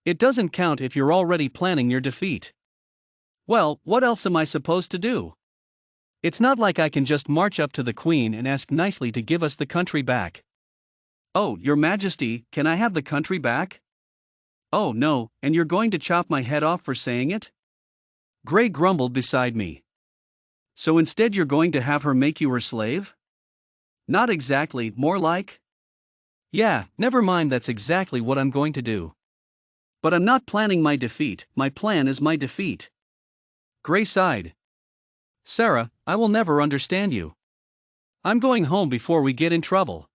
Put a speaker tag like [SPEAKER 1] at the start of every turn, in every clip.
[SPEAKER 1] It doesn't count if you're already planning your defeat. Well, what else am I supposed to do? It's not like I can just march up to the Queen and ask nicely to give us the country back. Oh, Your Majesty, can I have the country back? Oh no, and you're going to chop my head off for saying it? Gray grumbled beside me. So instead you're going to have her make you her slave? Not exactly, more like. Yeah, never mind, that's exactly what I'm going to do. But I'm not planning my defeat, my plan is my defeat. Gray sighed. Sarah, I will never understand you. I'm going home before we get in trouble.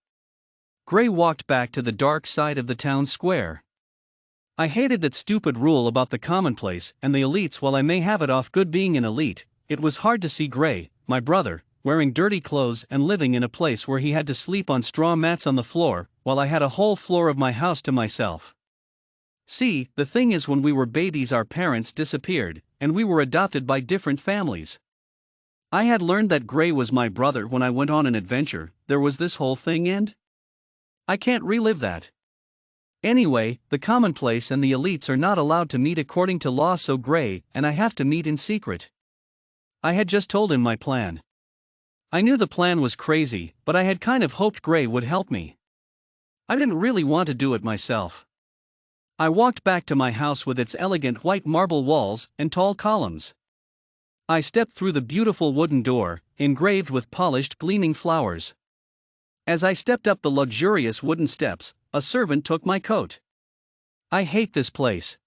[SPEAKER 1] Gray walked back to the dark side of the town square. I hated that stupid rule about the commonplace and the elites. While I may have it off good being an elite, it was hard to see Gray, my brother, wearing dirty clothes and living in a place where he had to sleep on straw mats on the floor, while I had a whole floor of my house to myself. See, the thing is, when we were babies our parents disappeared, and we were adopted by different families. I had learned that Gray was my brother when I went on an adventure. There was this whole thing, and I can't relive that. Anyway, the commonplace and the elites are not allowed to meet according to law, so Gray and I have to meet in secret. I had just told him my plan. I knew the plan was crazy, but I had kind of hoped Gray would help me. I didn't really want to do it myself. I walked back to my house with its elegant white marble walls and tall columns. I stepped through the beautiful wooden door, engraved with polished gleaming flowers. As I stepped up the luxurious wooden steps, a servant took my coat. I hate this place.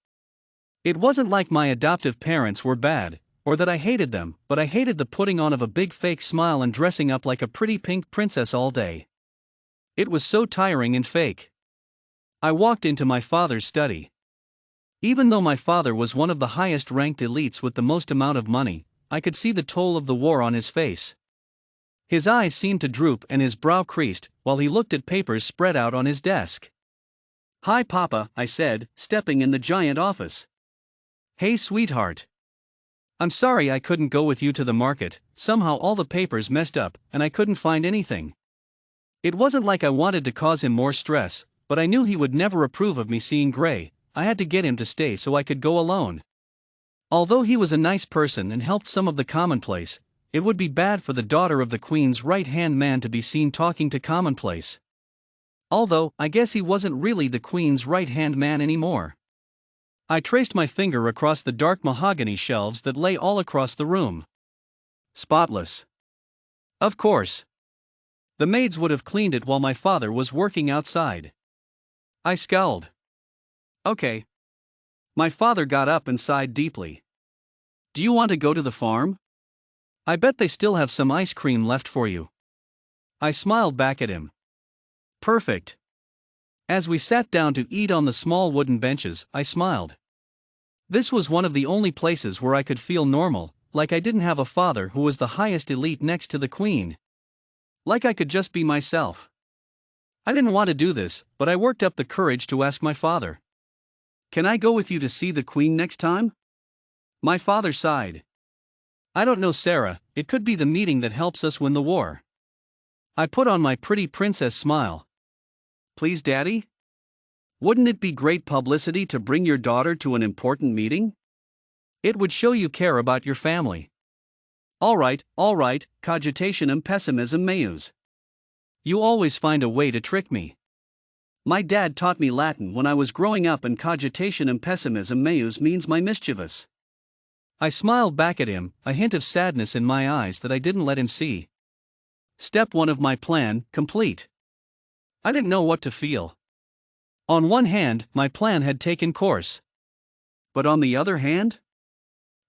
[SPEAKER 1] It wasn't like my adoptive parents were bad, or that I hated them, but I hated the putting on of a big fake smile and dressing up like a pretty pink princess all day. It was so tiring and fake. I walked into my father's study. Even though my father was one of the highest-ranked elites with the most amount of money, I could see the toll of the war on his face. His eyes seemed to droop and his brow creased, while he looked at papers spread out on his desk. "Hi, Papa," I said, stepping in the giant office. "Hey, sweetheart. I'm sorry I couldn't go with you to the market. Somehow all the papers messed up, and I couldn't find anything." It wasn't like I wanted to cause him more stress, but I knew he would never approve of me seeing Gray. I had to get him to stay so I could go alone. Although he was a nice person and helped some of the commonplace, it would be bad for the daughter of the Queen's right-hand man to be seen talking to commonplace. Although, I guess he wasn't really the Queen's right-hand man anymore. I traced my finger across the dark mahogany shelves that lay all across the room. Spotless. Of course. The maids would have cleaned it while my father was working outside. I scowled. Okay. My father got up and sighed deeply. "Do you want to go to the farm? I bet they still have some ice cream left for you." I smiled back at him. Perfect. As we sat down to eat on the small wooden benches, I smiled. This was one of the only places where I could feel normal, like I didn't have a father who was the highest elite next to the Queen. Like I could just be myself. I didn't want to do this, but I worked up the courage to ask my father. "Can I go with you to see the Queen next time?" My father sighed. "I don't know, Sarah, it could be the meeting that helps us win the war." I put on my pretty princess smile. "Please, Daddy? Wouldn't it be great publicity to bring your daughter to an important meeting? It would show you care about your family." All right, cogitationem pessimism meus. You always find a way to trick me. My dad taught me Latin when I was growing up, and cogitationem pessimism meus means my mischievous. I smiled back at him, a hint of sadness in my eyes that I didn't let him see. Step 1 of my plan, complete. I didn't know what to feel. On one hand, my plan had taken course. But on the other hand,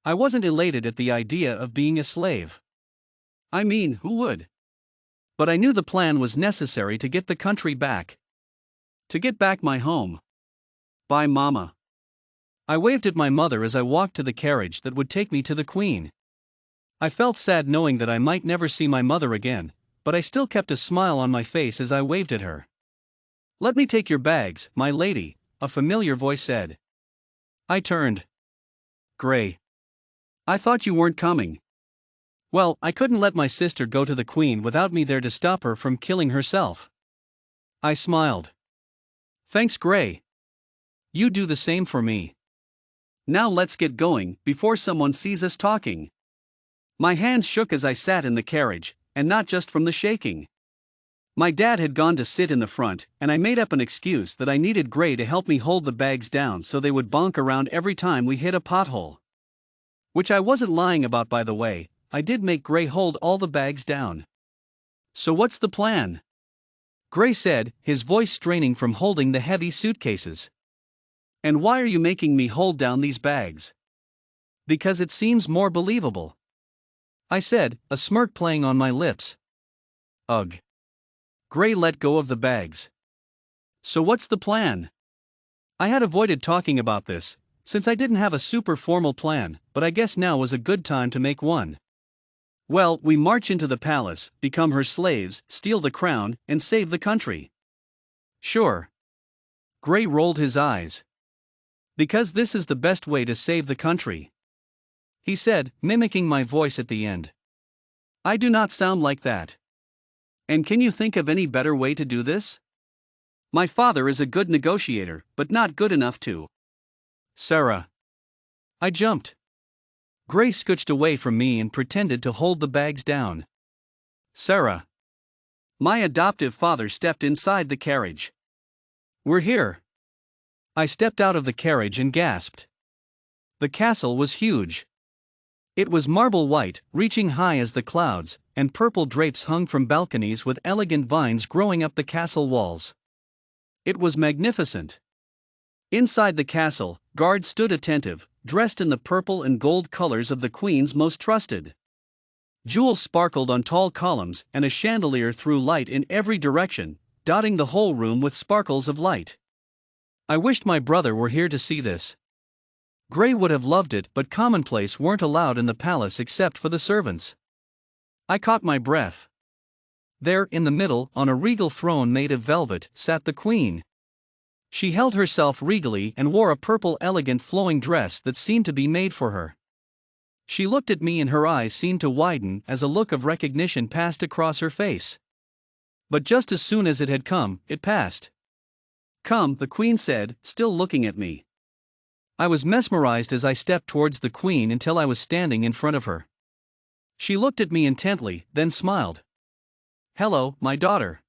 [SPEAKER 1] I wasn't elated at the idea of being a slave. I mean, who would? But I knew the plan was necessary to get the country back. To get back my home. Bye, Mama. I waved at my mother as I walked to the carriage that would take me to the Queen. I felt sad knowing that I might never see my mother again, but I still kept a smile on my face as I waved at her. "Let me take your bags, my lady," a familiar voice said. I turned. "Gray. I thought you weren't coming." "Well, I couldn't let my sister go to the Queen without me there to stop her from killing herself." I smiled. "Thanks, Gray. You do the same for me. Now let's get going, before someone sees us talking. My hands shook as I sat in the carriage, and not just from the shaking. My dad had gone to sit in the front, and I made up an excuse that I needed Gray to help me hold the bags down so they would bonk around every time we hit a pothole. Which I wasn't lying about, by the way. I did make Gray hold all the bags down. So what's the plan? Gray said, his voice straining from holding the heavy suitcases. And why are you making me hold down these bags? Because it seems more believable, I said, a smirk playing on my lips. Ugh. Gray let go of the bags. So what's the plan? I had avoided talking about this, since I didn't have a super formal plan, but I guess now was a good time to make one. Well, we march into the palace, become her slaves, steal the crown, and save the country. Sure. Gray rolled his eyes. Because this is the best way to save the country, he said, mimicking my voice at the end. I do not sound like that. And can you think of any better way to do this? My father is a good negotiator, but not good enough to. Sarah. I jumped. Gray scooched away from me and pretended to hold the bags down. Sarah. My adoptive father stepped inside the carriage. We're here. I stepped out of the carriage and gasped. The castle was huge. It was marble white, reaching high as the clouds, and purple drapes hung from balconies with elegant vines growing up the castle walls. It was magnificent. Inside the castle, guards stood attentive, dressed in the purple and gold colors of the Queen's most trusted. Jewels sparkled on tall columns, and a chandelier threw light in every direction, dotting the whole room with sparkles of light. I wished my brother were here to see this. Gray would have loved it, but commonplace weren't allowed in the palace except for the servants. I caught my breath. There, in the middle, on a regal throne made of velvet, sat the Queen. She held herself regally and wore a purple elegant flowing dress that seemed to be made for her. She looked at me and her eyes seemed to widen as a look of recognition passed across her face. But just as soon as it had come, it passed. Come, the Queen said, still looking at me. I was mesmerized as I stepped towards the Queen until I was standing in front of her. She looked at me intently, then smiled. Hello, my daughter.